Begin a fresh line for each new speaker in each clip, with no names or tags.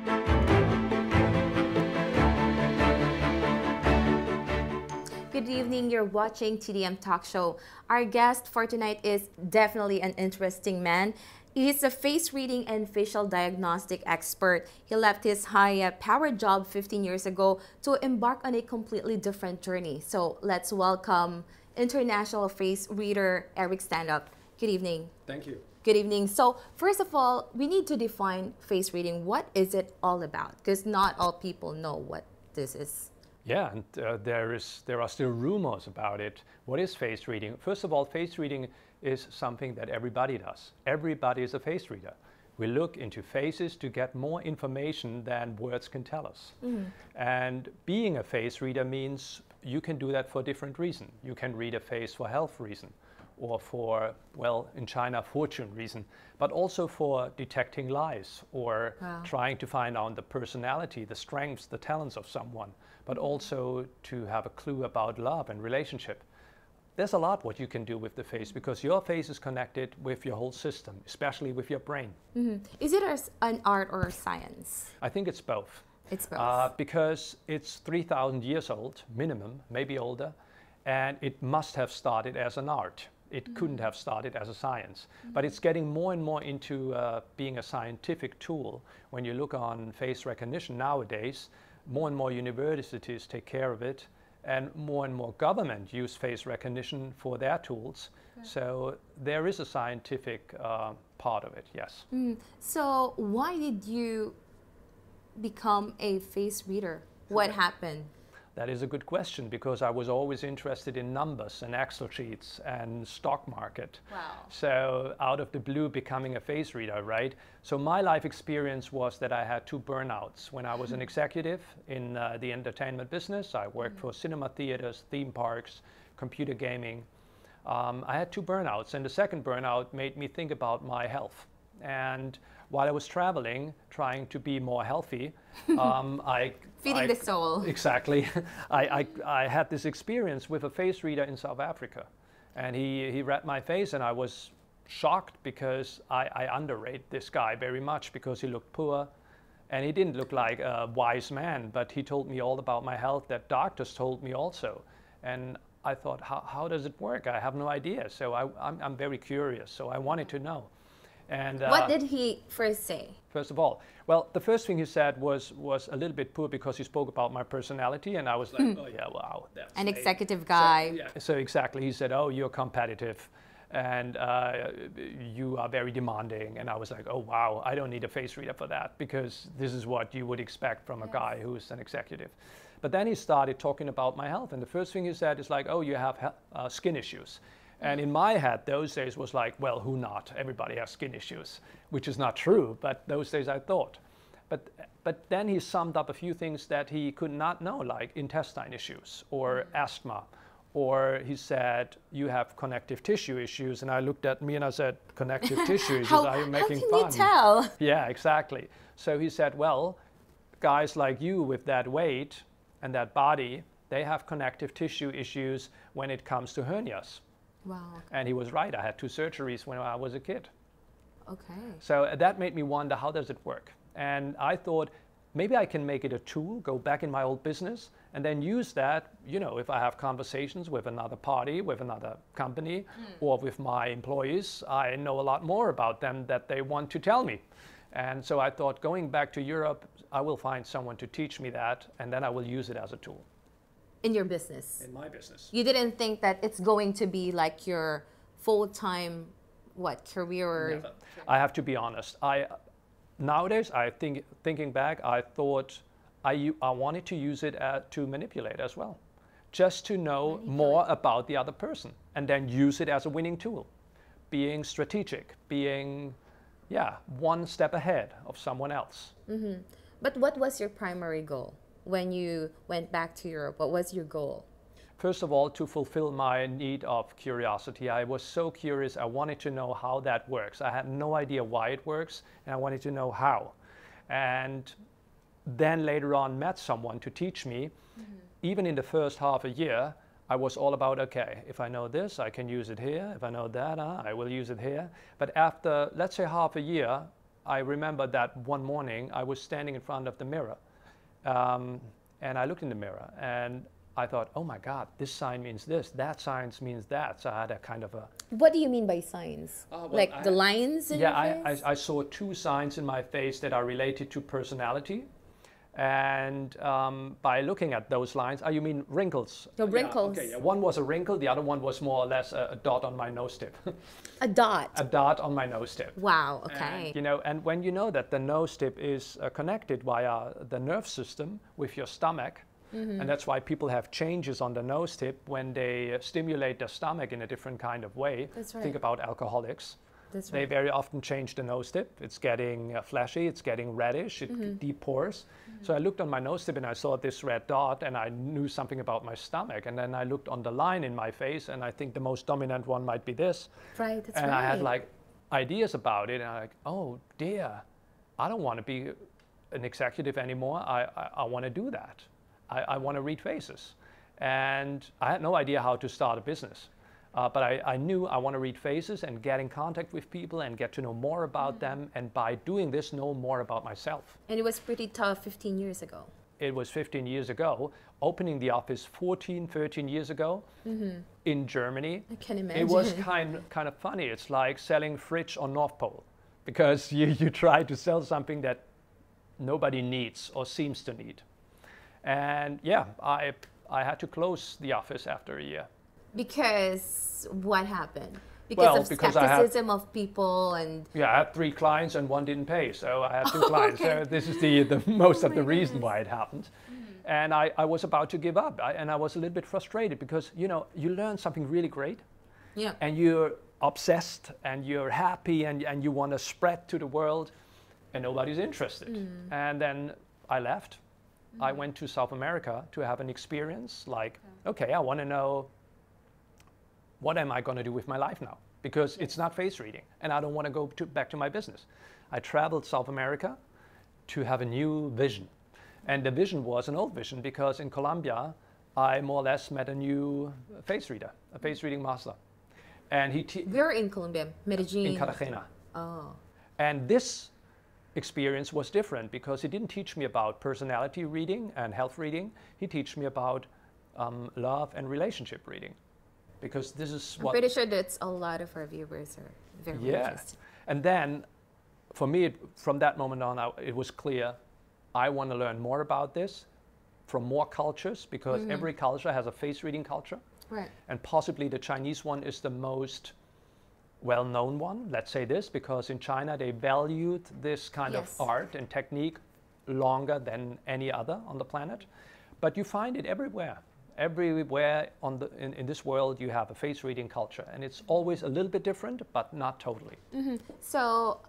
Good evening, you're watching TDM Talk Show. Our guest for tonight is definitely an interesting man. He's a face reading and facial diagnostic expert. He left his high-powered job 15 years ago to embark on a completely different journey. So let's welcome international face reader Eric Standop. Good evening.
Thank you.
Good evening. So first of all, we need to define face reading. What is it all about? Because not all people know what this is.
Yeah, and there are still rumors about it. What is face reading? First of all, face reading is something that everybody does. Everybody is a face reader. We look into faces to get more information than words can tell us. And being a face reader means you can do that for a different reason. You can read a face for health reason, or for, well, in China, fortune reason, but also for detecting lies, or trying to find out the personality, the strengths, the talents of someone, but also to have a clue about love and relationship. There's a lot what you can do with the face, because your face is connected with your whole system, especially with your brain.
Is it an art or a science?
I think it's both.
It's both.
Because it's 3,000 years old, minimum, maybe older, and it must have started as an art. It couldn't have started as a science. But it's getting more and more into being a scientific tool. When you look on face recognition nowadays, more and more universities take care of it, and more government use face recognition for their tools. So there is a scientific part of it, yes.
So why did you become a face reader? What happened?
That is a good question, because I was always interested in numbers and Excel sheets and stock market.
Wow.
So out of the blue, becoming a face reader, right? So my life experience was that I had two burnouts. When I was an executive in the entertainment business, I worked for cinema theaters, theme parks, computer gaming. I had two burnouts, and the second burnout made me think about my health. And while I was traveling, trying to be more healthy,
Feeding the soul.
Exactly. I had this experience with a face reader in South Africa. And he read my face, and I was shocked, because I underrate this guy very much, because he looked poor. And he didn't look like a wise man, but he told me all about my health that doctors told me also. And I thought, how does it work? I have no idea. So I'm very curious. So I wanted to know. And
what did he first say?
First of all, well, the first thing he said was a little bit poor, because he spoke about my personality, and I was like, oh yeah, wow, that's
an executive guy.
So, yeah, so exactly, he said, oh, you're competitive, and you are very demanding, and I was like, oh wow, I don't need a face reader for that, because this is what you would expect from a guy who's an executive. But then he started talking about my health, and the first thing he said is like, oh, you have skin issues. And in my head, those days was like, well, who not? Everybody has skin issues, which is not true, but those days I thought. But then he summed up a few things that he could not know, like intestine issues or asthma. Or he said, you have connective tissue issues. And I looked at me and I said, connective tissue issues, are you making fun?
How can you tell?
Yeah, exactly. So he said, well, guys like you with that weight and that body, they have connective tissue issues when it comes to hernias.
Wow. Okay.
And he was right. I had 2 surgeries when I was a kid.
Okay.
So that made me wonder, how does it work? And I thought, maybe I can make it a tool, go back in my old business, and then use that, you know, if I have conversations with another party, with another company, or with my employees, I know a lot more about them that they want to tell me. And so I thought, going back to Europe, I will find someone to teach me that, and then I will use it as a tool.
In your business?
In my business.
You didn't think that it's going to be like your full-time, career?
Never. I have to be honest. Nowadays, thinking back, I thought I wanted to use it to manipulate as well. Just to know more about the other person, and then use it as a winning tool. Being strategic, being, one step ahead of someone else.
But what was your primary goal? When you went back to Europe, what was your goal?
First of all, to fulfill my need of curiosity. I was so curious, I wanted to know how that works. I had no idea why it works, and I wanted to know how. And then later on met someone to teach me. Even in the first half a year, I was all about, okay, if I know this, I can use it here. If I know that, I will use it here. But after, let's say, half a year, I remember that one morning I was standing in front of the mirror, and I looked in the mirror and I thought, oh my God, this sign means this, that sign means that. So I had a kind of a...
What do you mean by signs? Like the lines in your face?
I saw two signs in my face that are related to personality. And by looking at those lines, you mean wrinkles?
The wrinkles.
Yeah, okay, yeah. One was a wrinkle, the other one was more or less a dot on my nose tip.
A dot?
A dot on my nose tip.
Wow, okay.
And, you know, and when you know that the nose tip is connected via the nerve system with your stomach, and that's why people have changes on the nose tip when they stimulate their stomach in a different kind of way.
That's right.
Think about alcoholics.
That's
They
right.
very often change the nose tip. It's getting fleshy, it's getting reddish, it deep pores. So I looked on my nose tip and I saw this red dot and I knew something about my stomach. And then I looked on the line in my face and I think the most dominant one might be this.
Right, that's
and
right.
I had like ideas about it and I'm like, oh dear, I don't want to be an executive anymore. I want to do that. I want to read faces. And I had no idea how to start a business. But I knew I want to read faces and get in contact with people and get to know more about them. And by doing this, know more about myself.
And it was pretty tough 15 years ago.
It was 15 years ago, opening the office 13 years ago in Germany.
I can imagine.
It was kind of funny. It's like selling fridge on North Pole because you try to sell something that nobody needs or seems to need. And yeah, I had to close the office after a year.
Because what happened?
Well,
Because of
because I had-
skepticism of people and...
Yeah, I had 3 clients and one didn't pay, so I had 2 clients.
Okay.
So this is the most of
my
the reason
goodness.
why it happened. And I was about to give up, and I was a little bit frustrated because, you know, you learn something really great,
Yeah.
and you're obsessed, and you're happy, and you want to spread to the world, and nobody's interested. And then I left. I went to South America to have an experience like, okay, I want to know what am I going to do with my life now? Because it's not face reading, and I don't want to go back to my business. I traveled South America to have a new vision. And the vision was an old vision because in Colombia, I more or less met a new face reader, a face reading master. And he
We're in Colombia, Medellin.
in Cartagena.
Oh.
And this experience was different because he didn't teach me about personality reading and health reading. He taught me about love and relationship reading. Because this is
I'm
what...
pretty sure that a lot of our viewers are very interested.
And then, for me, from that moment on, it was clear, I want to learn more about this from more cultures, because every culture has a face reading culture.
Right.
And possibly the Chinese one is the most well-known one, let's say this, because in China they valued this kind of art and technique longer than any other on the planet. But you find it everywhere. Everywhere in this world you have a face reading culture, and it's always a little bit different, but not totally.
So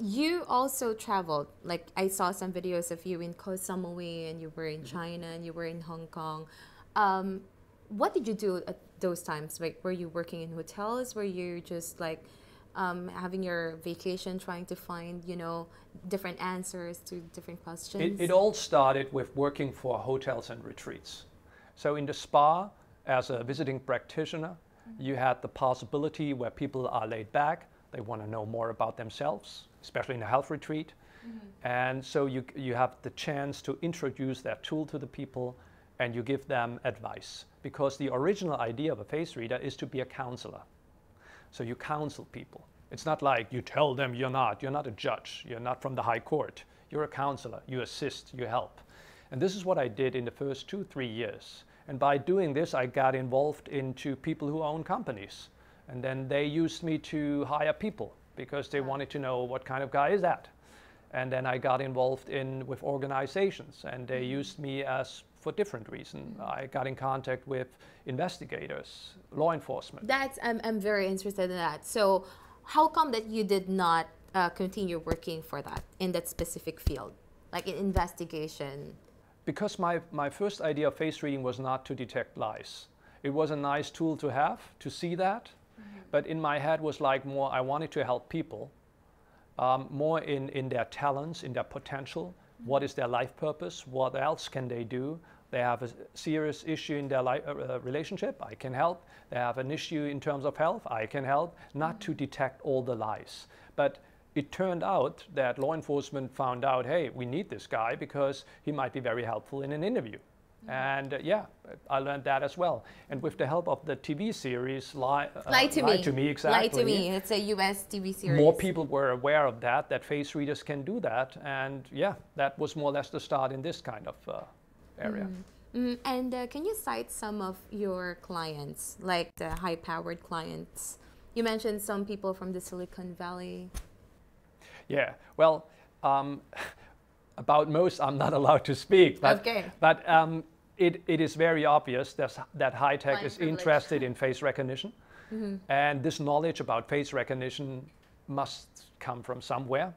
you also traveled, like I saw some videos of you in Koh Samui, and you were in China, and you were in Hong Kong. What did you do at those times? Like, were you working in hotels? Were you just like having your vacation, trying to find, you know, different answers to different questions?
It all started with working for hotels and retreats. So in the spa, as a visiting practitioner, you had the possibility where people are laid back, they want to know more about themselves, especially in a health retreat. And so you have the chance to introduce that tool to the people, and you give them advice. Because the original idea of a face reader is to be a counselor. So you counsel people. It's not like you tell them you're not a judge, you're not from the high court. You're a counselor, you assist, you help. And this is what I did in the first 2-3 years. And by doing this, I got involved into people who own companies. And then they used me to hire people because they wanted to know what kind of guy is that. And then I got involved with organizations, and they used me for different reasons. I got in contact with investigators, law enforcement.
I'm very interested in that. So how come that you did not continue working for that in that specific field, like in investigation?
Because my first idea of face reading was not to detect lies. It was a nice tool to have, to see that. But in my head was like more, I wanted to help people more in their talents, in their potential. What is their life purpose? What else can they do? They have a serious issue in their relationship, I can help. They have an issue in terms of health, I can help. Not to detect all the lies. But it turned out that law enforcement found out, hey, we need this guy because he might be very helpful in an interview. And yeah, I learned that as well. And with the help of the TV series, Lie to Me, exactly.
Lie to Me, it's a US TV series.
More people were aware of that face readers can do that. And yeah, that was more or less the start in this kind of area.
And can you cite some of your clients, like the high-powered clients? You mentioned some people from the Silicon Valley.
Yeah, well, about most I'm not allowed to speak. But,
okay.
But it is very obvious that high tech is interested in face recognition. And this knowledge about face recognition must come from somewhere.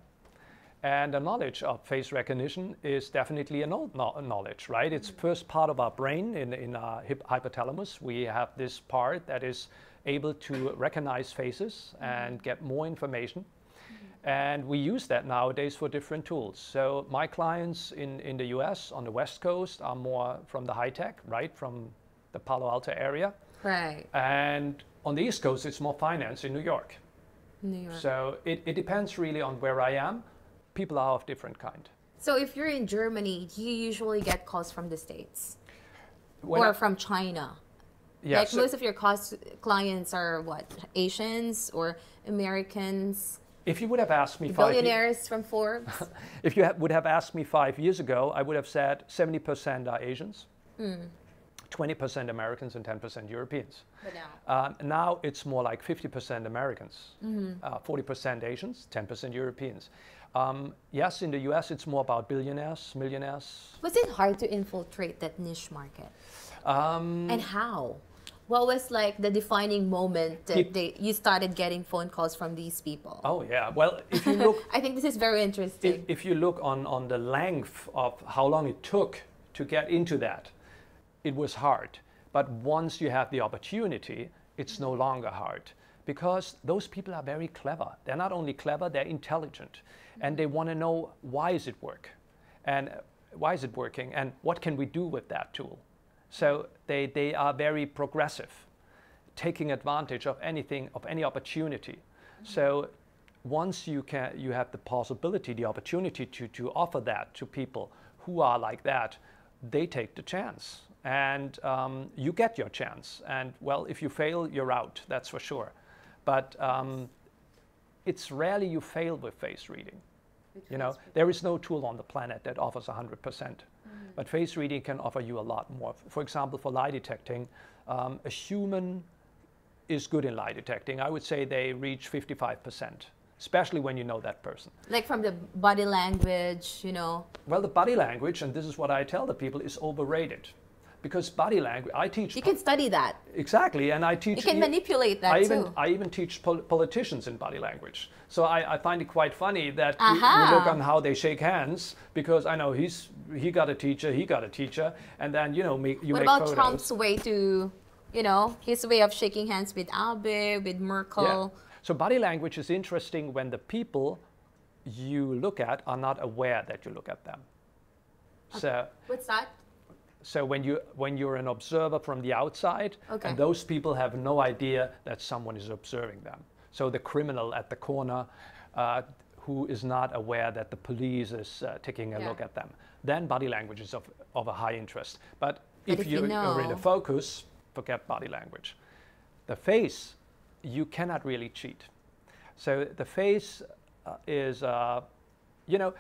And the knowledge of face recognition is definitely an old knowledge, right? It's first part of our brain in our hypothalamus. We have this part that is able to recognize faces and get more information. And we use that nowadays for different tools. So my clients in the US on the West Coast are more from the high tech, right? From the Palo Alto area.
Right.
And on the East Coast, it's more finance in New York.
New York.
So it depends really on where I am. People are of different kind.
So if you're in Germany, do you usually get calls from the States? Or from China?
Yeah,
like most of your clients are what? Asians or Americans?
If you would have asked me
billionaires from Forbes.
If you would have asked me 5 years ago, I would have said 70% are Asians, 20% Americans, and 10% Europeans.
But
now it's more like 50% Americans, 40% Asians, 10% Europeans. Yes, in the US it's more about billionaires, millionaires.
Was it hard to infiltrate that niche market? And how? What was like the defining moment that you started getting phone calls from these people?
Oh yeah, well if you look...
I think this is very interesting.
If you look on the length of how long it took to get into that, it was hard. But once you have the opportunity, it's no longer hard. Because those people are very clever. They're not only clever, they're intelligent. And they want to know why is it working and what can we do with that tool. So they are very progressive, taking advantage of anything, of any opportunity. So once you have the possibility, the opportunity to offer that to people who are like that, they take the chance. And you get your chance. And well, if you fail, you're out, that's for sure. But it's rarely you fail with face reading. You know, there is no tool on the planet that offers 100%. But face reading can offer you a lot more. For example, for lie detecting, a human is good in lie detecting. I would say they reach 55%, especially when you know that person.
Like from the body language, you know?
Well, the body language, and this is what I tell the people, is overrated. Because body language, I teach...
You can study that.
Exactly, and I teach...
You can manipulate that too.
I even teach politicians in body language. So I find it quite funny that you look on how they shake hands, because I know he got a teacher, and then, you know, you make photos.
What about Trump's way to, you know, his way of shaking hands with Abe, with Merkel?
Yeah. So body language is interesting when the people you look at are not aware that you look at them.
Okay.
So
what's that?
So when you're an observer from the outside, and those people have no idea that someone is observing them. So the criminal at the corner who is not aware that the police is taking a look at them, then body language is of a high interest. But if you're in the focus, forget body language. The face, you cannot really cheat. So the face is, you know,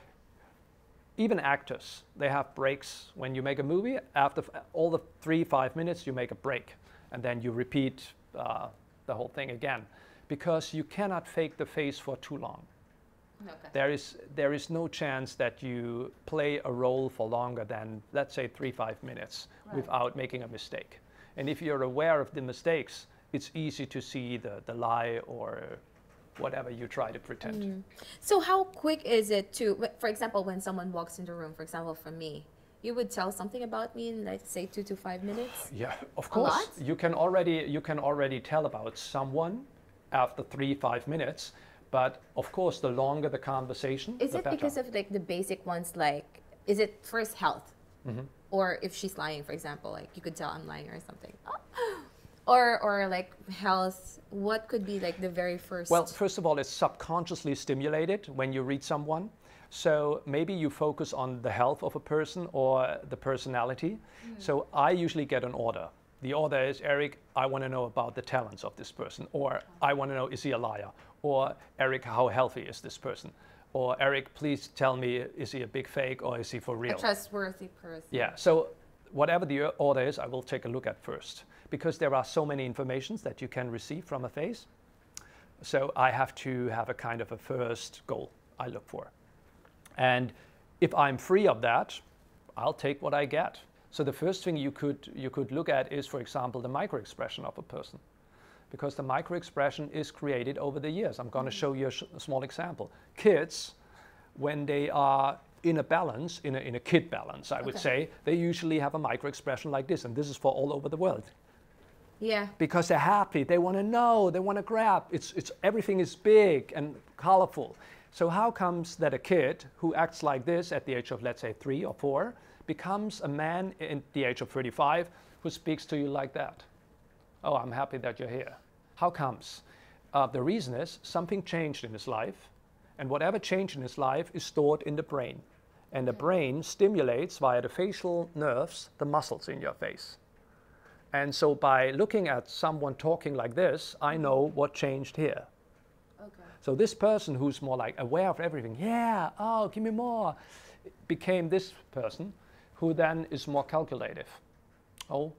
even actors, they have breaks. When you make a movie, after all the 3-5 minutes, you make a break. And then you repeat the whole thing again. Because you cannot fake the face for too long. Okay. There is no chance that you play a role for longer than, let's say, 3-5 minutes without making a mistake. And if you're aware of the mistakes, it's easy to see the lie or whatever you try to pretend.
So how quick is it to, for example, when someone walks in the room, for example, for me, you would tell something about me in, like, say, 2 to 5 minutes?
Yeah, of course. A lot? You can already tell about someone after 3-5 minutes, but of course, the longer the conversation,
is
the better.
Is it because of like the basic ones, like, is it first health? Or if she's lying, for example, like you could tell I'm lying or something. or like health, what could be like the very first?
Well, first of all, it's subconsciously stimulated when you read someone. So maybe you focus on the health of a person or the personality. So I usually get an order. The order is, Eric, I want to know about the talents of this person. Or I want to know, is he a liar? Or Eric, how healthy is this person? Or Eric, please tell me, is he a big fake or is he for real?
A trustworthy person.
Yeah, so whatever the order is, I will take a look at first. Because there are so many informations that you can receive from a face. So I have to have a kind of a first goal I look for. And if I'm free of that, I'll take what I get. So the first thing you could look at is, for example, the microexpression of a person. Because the microexpression is created over the years. I'm going to show you a small example. Kids, when they are in a balance, in a kid balance, I would say, they usually have a microexpression like this. And this is for all over the world.
Yeah.
Because they're happy, they want to know, they want to grab. Everything is big and colorful. So how comes that a kid who acts like this at the age of, let's say, 3 or 4, becomes a man at the age of 35 who speaks to you like that? Oh, I'm happy that you're here. How comes? The reason is something changed in his life, and whatever changed in his life is stored in the brain. And the brain stimulates via the facial nerves the muscles in your face. And so by looking at someone talking like this, I know what changed here.
Okay.
So this person who's more like aware of everything, yeah, oh, give me more, became this person who then is more calculative. Oh,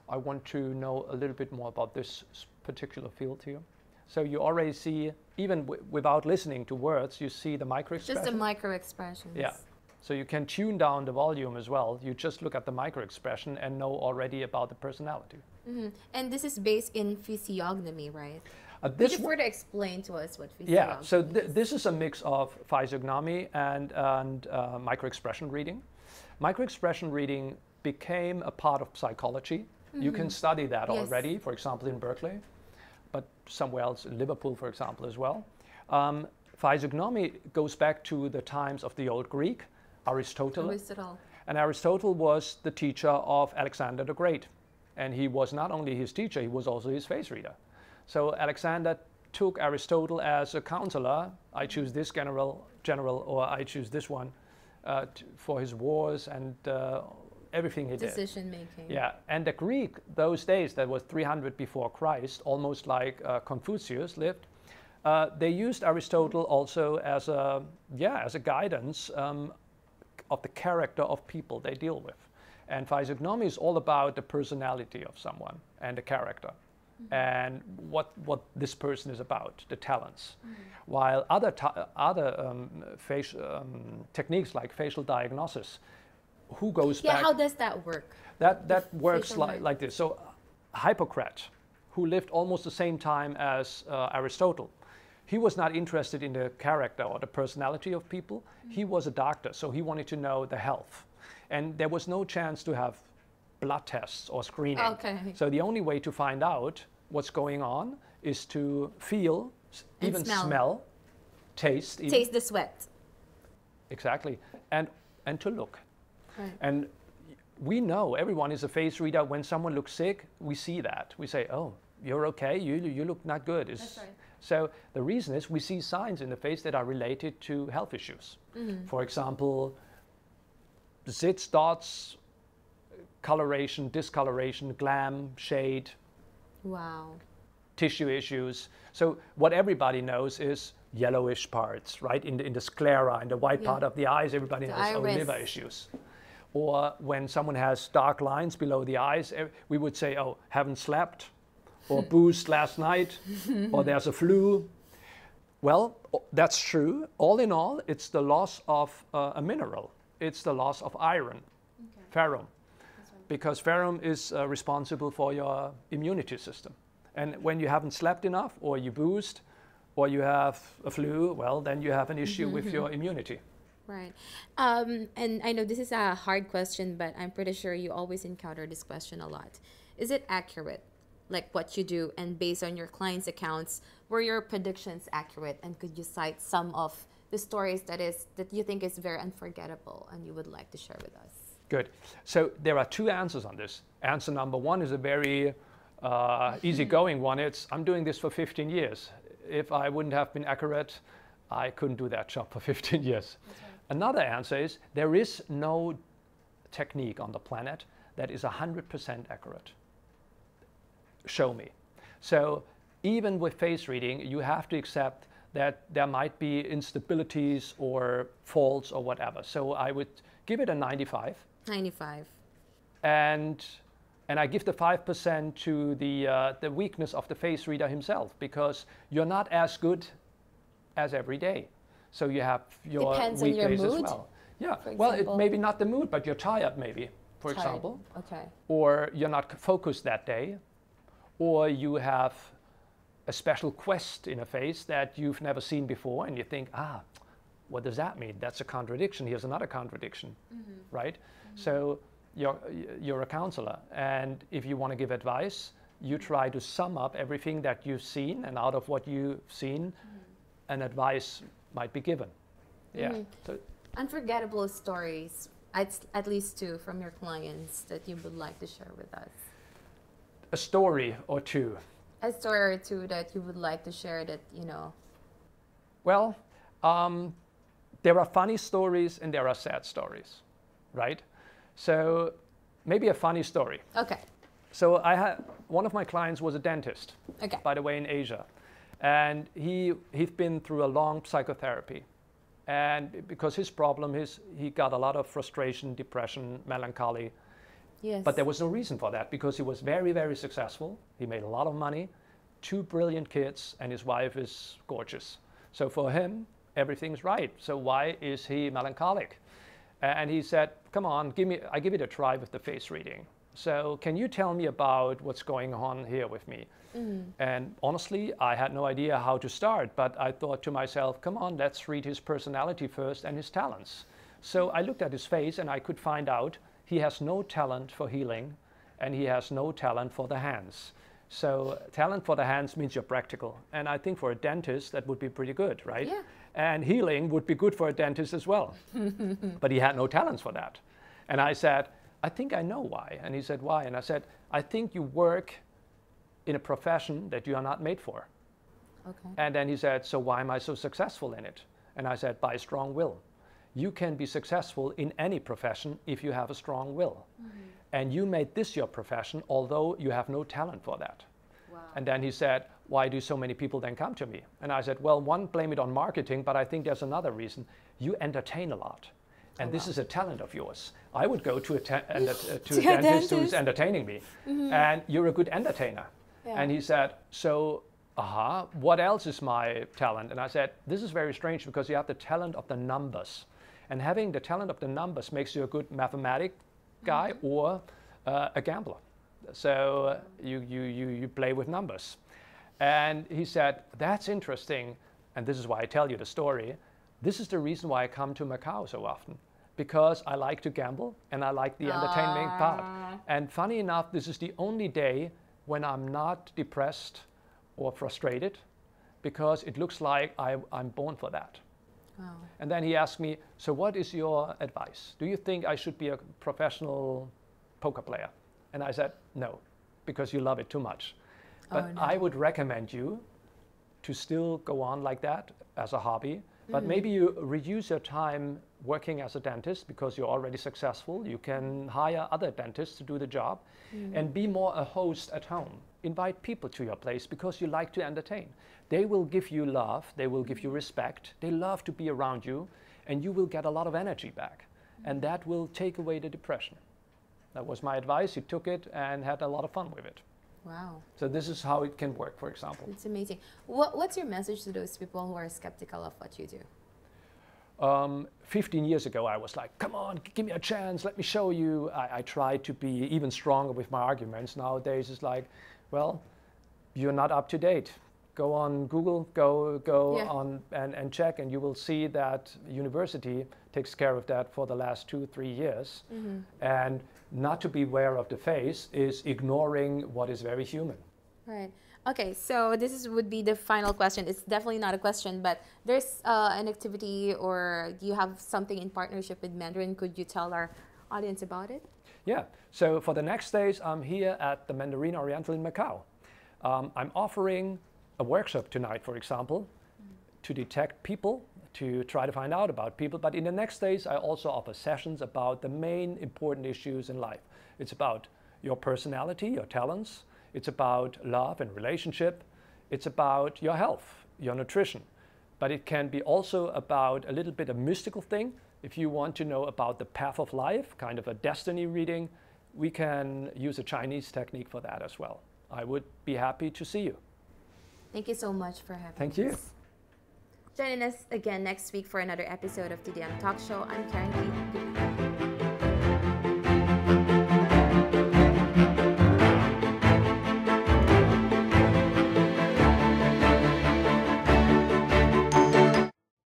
I want to know a little bit more about this particular field here. So you already see, even without listening to words, you see the micro-expression.
Just the micro-expressions.
Yeah. So you can tune down the volume as well. You just look at the micro-expression and know already about the personality.
Mm-hmm. And this is based in physiognomy, right?
Could
you further explain to us what physiognomy
is? Yeah, so this is a mix of physiognomy and micro-expression reading. Micro-expression reading became a part of psychology. You can study that already, for example, in Berkeley, but somewhere else, in Liverpool, for example, as well. Physiognomy goes back to the times of the old Greek, Aristotle. And Aristotle was the teacher of Alexander the Great. And he was not only his teacher, he was also his face reader. So Alexander took Aristotle as a counselor. I choose this general, or I choose this one for his wars and everything he did.
Decision making.
Yeah, and the Greek, those days, that was 300 before Christ, almost like Confucius lived, they used Aristotle also as a guidance of the character of people they deal with. And physiognomy is all about the personality of someone and the character. And what this person is about, the talents. While other techniques like facial diagnosis, who goes back?
Yeah, how does that work?
That works like this. So Hippocrates, who lived almost the same time as Aristotle, he was not interested in the character or the personality of people. He was a doctor, so he wanted to know the health. And there was no chance to have blood tests or screening.
Okay.
So the only way to find out what's going on is to feel,
and
even smell, taste.
Taste the sweat.
Exactly. And to look.
Right.
And we know, everyone is a face reader. When someone looks sick, we see that. We say, oh, you're okay, you look not good.
That's right.
So the reason is we see signs in the face that are related to health issues. For example, zits, dots, coloration, discoloration, glam, shade.
Wow.
Tissue issues. So what everybody knows is yellowish parts, right? In the sclera, in the white part of the eyes, everybody knows liver issues. Or when someone has dark lines below the eyes, we would say, oh, haven't slept, or boozed last night, or there's a flu. Well, that's true. All in all, it's the loss of a mineral. It's the loss of iron, ferrum. Because ferrum is responsible for your immunity system. And when you haven't slept enough, or you boozed, or you have a flu, well, then you have an issue with your immunity.
Right. And I know this is a hard question, but I'm pretty sure you always encounter this question a lot. Is it accurate, like what you do, and based on your clients' accounts, were your predictions accurate? And could you cite some of the stories that you think is very unforgettable and you would like to share with us?
Good. So there are two answers on this. Answer number one is a very easygoing one. It's, I'm doing this for 15 years. If I wouldn't have been accurate, I couldn't do that job for 15 years.
Right.
Another answer is there is no technique on the planet that is 100% accurate. Show me. So even with face reading, you have to accept that there might be instabilities or faults or whatever. So I would give it a 95.
95.
And I give the 5% to the weakness of the face reader himself, because you're not as good as every day. So you have your
Depends
weak
on your
days as
mood,
well. Yeah,
for
well, it
example.
maybe not the mood, but you're tired maybe, for
Tired.
example.
Okay.
Or you're not focused that day. Or you have a special quest in a face that you've never seen before, and you think, what does that mean? That's a contradiction. Here's another contradiction, right? So you're a counselor, and if you want to give advice, you try to sum up everything that you've seen, and out of what you've seen, an advice might be given. Yeah. So,
Unforgettable stories, at least two from your clients that you would like to share with us.
a story or two.
A story or two that you would like to share that, you know.
Well, there are funny stories and there are sad stories, right? So maybe a funny story.
Okay.
So one of my clients was a dentist,
Okay.
by the way, in Asia. And he'd been through a long psychotherapy. And because his problem is he got a lot of frustration, depression, melancholy.
Yes.
But there was no reason for that, because he was very, very successful. He made a lot of money, 2 brilliant kids, and his wife is gorgeous. So for him, everything's right. So why is he melancholic? And he said, come on, I give it a try with the face reading. So can you tell me about what's going on here with me? And honestly, I had no idea how to start, but I thought to myself, come on, let's read his personality first and his talents. So I looked at his face and I could find out he has no talent for healing and he has no talent for the hands. So talent for the hands means you're practical. And I think for a dentist, that would be pretty good, right?
Yeah.
And healing would be good for a dentist as well. But he had no talents for that. And I said, I think I know why. And he said, why? And I said, I think you work in a profession that you are not made for.
Okay.
And then he said, so why am I so successful in it? And I said, by strong will. You can be successful in any profession if you have a strong will. And you made this your profession, although you have no talent for that.
Wow.
And then he said, why do so many people then come to me? And I said, well, one, blame it on marketing, but I think there's another reason. You entertain a lot. And this is a talent of yours. I would go to a dentist who's entertaining me. And you're a good entertainer.
Yeah.
And he said, so, what else is my talent? And I said, this is very strange because you have the talent of the numbers. And having the talent of the numbers makes you a good mathematic guy or a gambler. So you play with numbers. And he said, that's interesting. And this is why I tell you the story. This is the reason why I come to Macau so often. Because I like to gamble and I like the entertainment part. And funny enough, this is the only day when I'm not depressed or frustrated, because it looks like I'm born for that.
Wow.
And then he asked me, so what is your advice? Do you think I should be a professional poker player? And I said, no, because you love it too much. But
no.
I would recommend you to still go on like that as a hobby. But maybe you reduce your time working as a dentist because you're already successful. You can hire other dentists to do the job and be more a host at home. Invite people to your place because you like to entertain. They will give you love. They will give you respect. They love to be around you and you will get a lot of energy back. And that will take away the depression. That was my advice. He took it and had a lot of fun with it.
Wow.
So this is how it can work, for example.
It's amazing. What's your message to those people who are skeptical of what you do?
15 years ago, I was like, come on, give me a chance, let me show you. I tried to be even stronger with my arguments. Nowadays, it's like, well, you're not up to date. Go on Google, go on and check, and you will see that university takes care of that for the last 2-3 years. And not to be aware of the face is ignoring what is very human.
Right. Okay, so this would be the final question. It's definitely not a question, but there's an activity or you have something in partnership with Mandarin. Could you tell our audience about it?
Yeah, so for the next days, I'm here at the Mandarin Oriental in Macau. I'm offering a workshop tonight, for example, to detect people, to try to find out about people. But in the next days, I also offer sessions about the main important issues in life. It's about your personality, your talents. It's about love and relationship. It's about your health, your nutrition. But it can be also about a little bit of mystical thing. If you want to know about the path of life, kind of a destiny reading, we can use a Chinese technique for that as well. I would be happy to see you.
Thank you so much for having us.
Thank you.
Joining us again next week for another episode of TDM Talk Show. I'm Karen Lee. Goodbye.